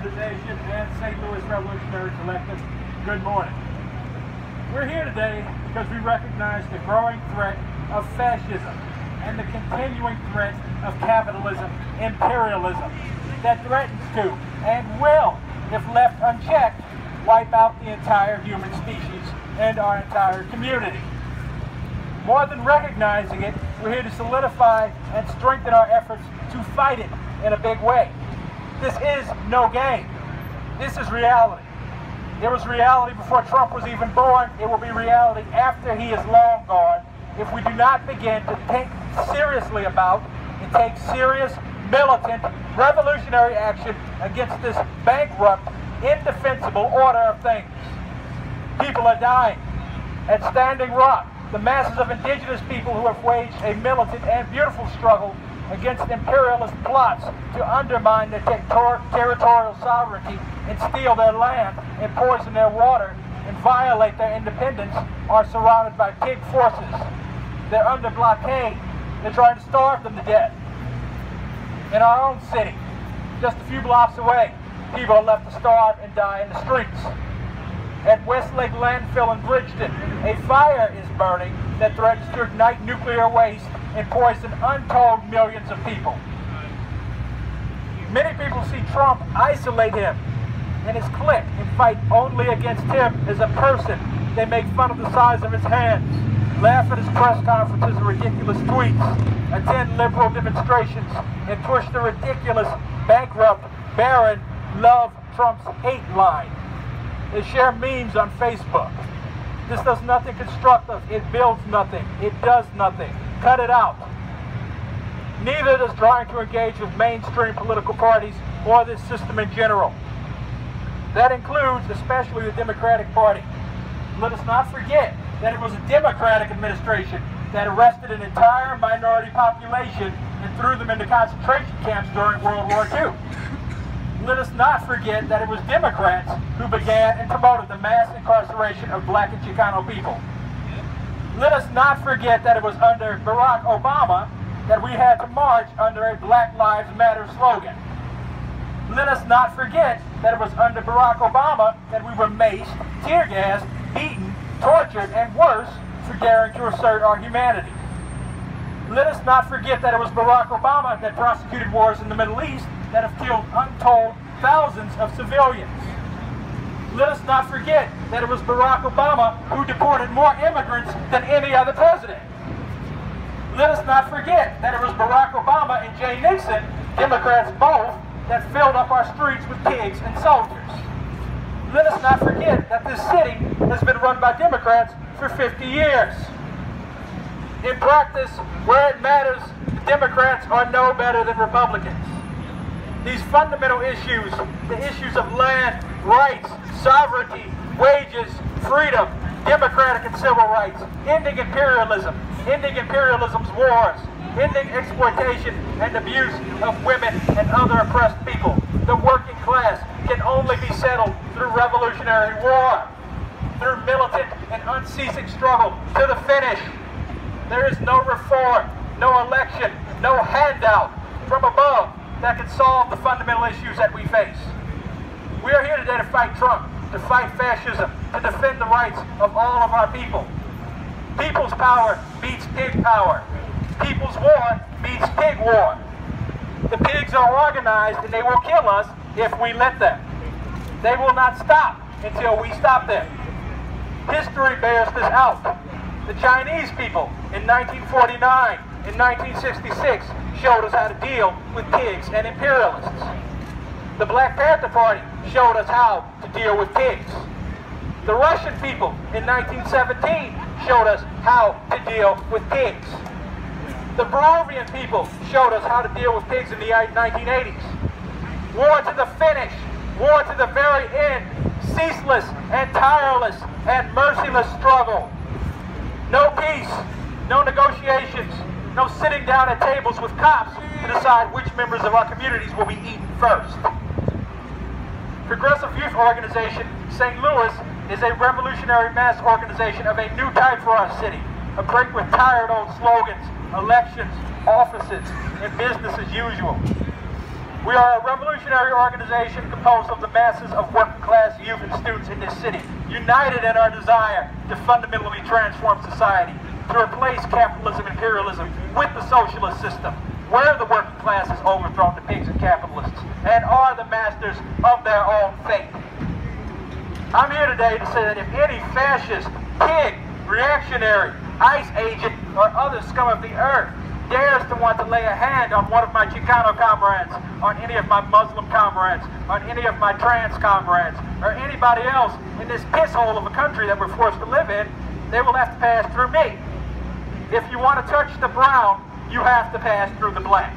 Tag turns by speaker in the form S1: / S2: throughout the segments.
S1: Mobilization and St. Louis Revolutionary Collective, good morning. We're here today because we recognize the growing threat of fascism and the continuing threat of capitalism, imperialism, that threatens to and will, if left unchecked, wipe out the entire human species and our entire community. More than recognizing it, we're here to solidify and strengthen our efforts to fight it in a big way. This is no game. This is reality. It was reality before Trump was even born. It will be reality after he is long gone if we do not begin to think seriously about and take serious, militant, revolutionary action against this bankrupt, indefensible order of things. People are dying. At Standing Rock, the masses of indigenous people who have waged a militant and beautiful struggle against imperialist plots to undermine their territorial sovereignty and steal their land and poison their water and violate their independence are surrounded by pig forces. They're under blockade. They're trying to starve them to death. In our own city, just a few blocks away, people are left to starve and die in the streets. At Westlake Landfill in Bridgeton, a fire is burning that threatens to ignite nuclear waste and poison untold millions of people. Many people see Trump, isolate him and his clique, and fight only against him as a person. They make fun of the size of his hands, laugh at his press conferences and ridiculous tweets, attend liberal demonstrations, and push the ridiculous, bankrupt, barren, love Trump's hate line. They share memes on Facebook. This does nothing constructive. It builds nothing. It does nothing. Cut it out. Neither does trying to engage with mainstream political parties or this system in general. That includes especially the Democratic Party. Let us not forget that it was a Democratic administration that arrested an entire minority population and threw them into concentration camps during World War II. Let us not forget that it was Democrats who began and promoted the mass incarceration of black and Chicano people. Let us not forget that it was under Barack Obama that we had to march under a Black Lives Matter slogan. Let us not forget that it was under Barack Obama that we were maced, tear gassed, beaten, tortured, and worse for daring to assert our humanity. Let us not forget that it was Barack Obama that prosecuted wars in the Middle East that have killed untold thousands of civilians. Let us not forget that it was Barack Obama who deported more immigrants than any other president. Let us not forget that it was Barack Obama and Jay Nixon, Democrats both, that filled up our streets with pigs and soldiers. Let us not forget that this city has been run by Democrats for 50 years. In practice, where it matters, the Democrats are no better than Republicans. These fundamental issues, the issues of land, rights, sovereignty, wages, freedom, democratic and civil rights, ending imperialism, ending imperialism's wars, ending exploitation and abuse of women and other oppressed people. The working class can only be settled through revolutionary war, through militant and unceasing struggle to the finish. There is no reform, no election, no handout from above that can solve the fundamental issues that we face. We are here today to fight Trump, to fight fascism, to defend the rights of all of our people. People's power beats pig power. People's war beats pig war. The pigs are organized and they will kill us if we let them. They will not stop until we stop them. History bears this out. The Chinese people in 1949 and 1966 showed us how to deal with pigs and imperialists. The Black Panther Party showed us how to deal with pigs. The Russian people in 1917 showed us how to deal with pigs. The Peruvian people showed us how to deal with pigs in the 1980s. War to the finish, war to the very end, ceaseless and tireless and merciless struggle. No peace, no negotiations, no sitting down at tables with cops to decide which members of our communities will be eaten first. Progressive Youth Organization St. Louis is a revolutionary mass organization of a new type for our city, a break with tired old slogans, elections, offices, and business as usual. We are a revolutionary organization composed of the masses of working class youth and students in this city, united in our desire to fundamentally transform society, to replace capitalism and imperialism with the socialist system, where the working class has overthrown the pigs and capitalists and are the masters of their own fate. I'm here today to say that if any fascist, pig, reactionary, ICE agent, or other scum of the earth dares to want to lay a hand on one of my Chicano comrades, on any of my Muslim comrades, on any of my trans comrades, or anybody else in this piss hole of a country that we're forced to live in, they will have to pass through me. If you want to touch the brown, you have to pass through the black.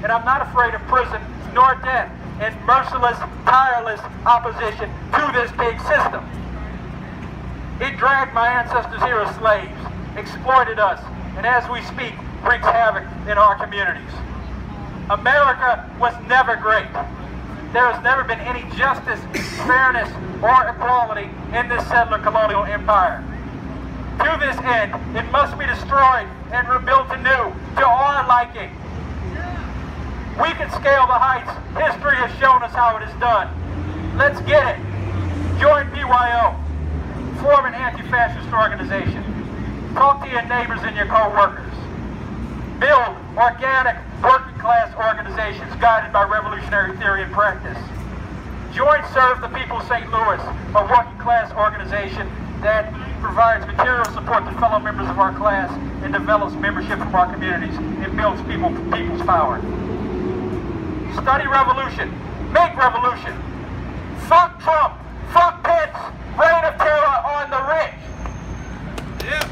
S1: And I'm not afraid of prison nor death in merciless, tireless opposition to this big system. It dragged my ancestors here as slaves, exploited us, and as we speak, wreaks havoc in our communities. America was never great. There has never been any justice, fairness, or equality in this settler colonial empire. To this end, it must be destroyed and rebuilt anew to our liking. We can scale the heights. History has shown us how it is done. Let's get it. Join PYO. Form an anti-fascist organization. Talk to your neighbors and your co-workers. Build organic, working-class organizations guided by revolutionary theory and practice. Join Serve the People St. Louis, a working-class organization that provides material support to fellow members of our class and develops membership from our communities and builds people's power. Study revolution. Make revolution. Fuck Trump. Fuck Pence. Reign of terror on the rich.